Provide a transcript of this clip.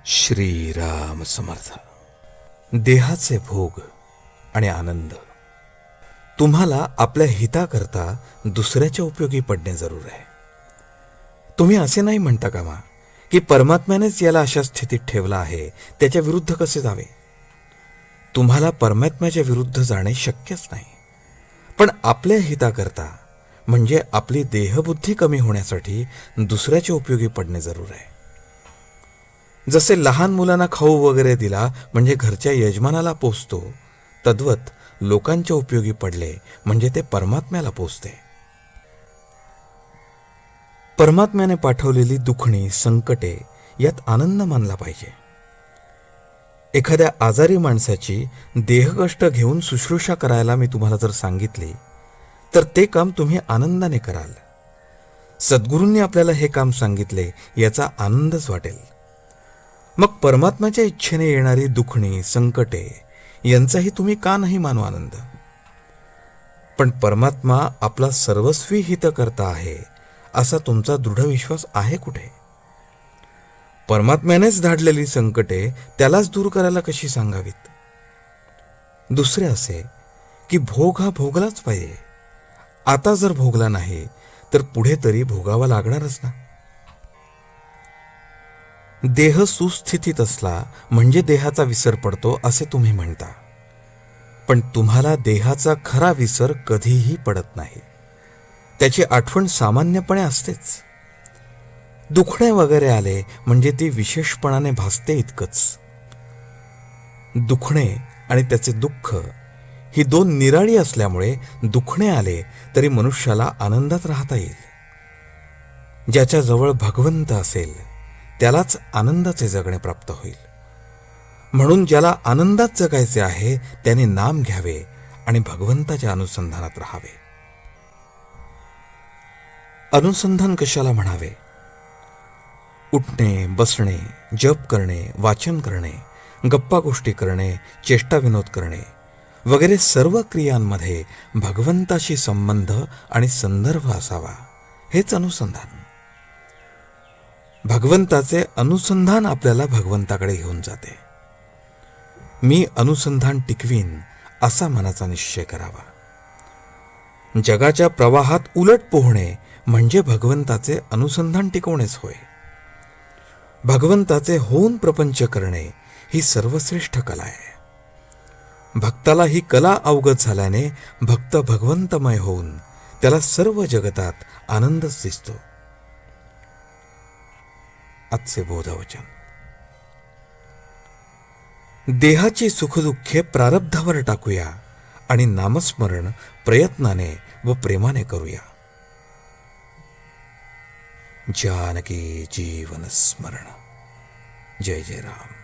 श्रीराम समर्थ. देहाचे भोग आणि आनंद तुम्हाला आपल्या हिताकरता दुसऱ्याच्या उपयोगी पडणे जरूर आहे. तुम्ही असे नाही म्हणता कामा की परमात्म्यानेच याला अशा स्थितीत ठेवला आहे, त्याच्या विरुद्ध कसे जावे. तुम्हाला परमात्म्याच्या विरुद्ध जाणे शक्यच नाही. पण आपल्या हिताकरता म्हणजे आपली देहबुद्धी कमी होण्यासाठी दुसऱ्याच्या उपयोगी पडणे जरूर आहे. जसे लहान मुलांना खाऊ वगैरे दिला म्हणजे घरच्या यजमानाला पोचतो, तद्वत लोकांच्या उपयोगी पडले म्हणजे ते परमात्म्याला पोचते. परमात्म्याने पाठवलेली दुखणी संकटे यात आनंद मानला पाहिजे. एखाद्या आजारी माणसाची देहकष्ट घेऊन शुश्रूषा करायला मी तुम्हाला जर सांगितले तर ते काम तुम्ही आनंदाने कराल. सद्गुरूंनी आपल्याला हे काम सांगितले याचा आनंदच वाटेल. मग परमात्म्याच्या इच्छेने येणारी दुखणी संकटे यांचाही तुम्ही का नाही मानू आनंद. पण परमात्मा आपला सर्वस्वी हितकर्ता आहे असा तुमचा दृढ विश्वास आहे कुठे. परमात्म्यानेच धाडलेली संकटे त्यालाच दूर करायला कशी सांगावीत. दुसरे असे की भोग हा भोगलाच पाहिजे. आता जर भोगला नाही तर पुढे तरी भोगावा लागणारच ना. देह सुस्थितीत असला म्हणजे देहाचा विसर पडतो असे तुम्ही म्हणता, पण तुम्हाला देहाचा खरा विसर कधीही पडत नाही. त्याची आठवण सामान्यपणे असतेच. दुखणे वगैरे आले म्हणजे ती विशेषपणाने भासते इतकंच. दुखणे आणि त्याचे दुःख ही दोन निराळी असल्यामुळे दुखणे आले तरी मनुष्याला आनंदात राहता येईल. ज्याच्याजवळ भगवंत असेल त्यालाच आनंदाचे जगणे प्राप्त होईल. म्हणून ज्याला आनंदात जगायचे आहे त्याने नाम घ्यावे आणि भगवंताच्या अनुसंधानात राहावे. अनुसंधान कशाला म्हणावे. उठणे बसणे जप करणे वाचन करणे गप्पा गोष्टी करणे चेष्टा विनोद करणे वगैरे सर्व क्रियांमध्ये भगवंताशी संबंध आणि संदर्भ असावा, हेच अनुसंधान. भगवंताचे अनुसंधान आपल्याला भगवंताकडे घेऊन जाते. मी अनुसंधान टिकवीन असा मनाचा निश्चय करावा. जगाच्या प्रवाहात उलट पोहणे म्हणजे भगवंताचे अनुसंधान टिकवणेच होय. भगवंताचे होऊन प्रपंच करणे ही सर्वश्रेष्ठ कला आहे. भक्ताला ही कला अवगत झाल्याने भक्त भगवंतमय होऊन त्याला सर्व जगतात आनंदच दिसतो. आजचे बोधवचन. देहाची सुखदुःखे प्रारब्धावर टाकूया आणि नामस्मरण प्रयत्नाने व प्रेमाने करूया. जानकी जीवन स्मरण. जय जय राम.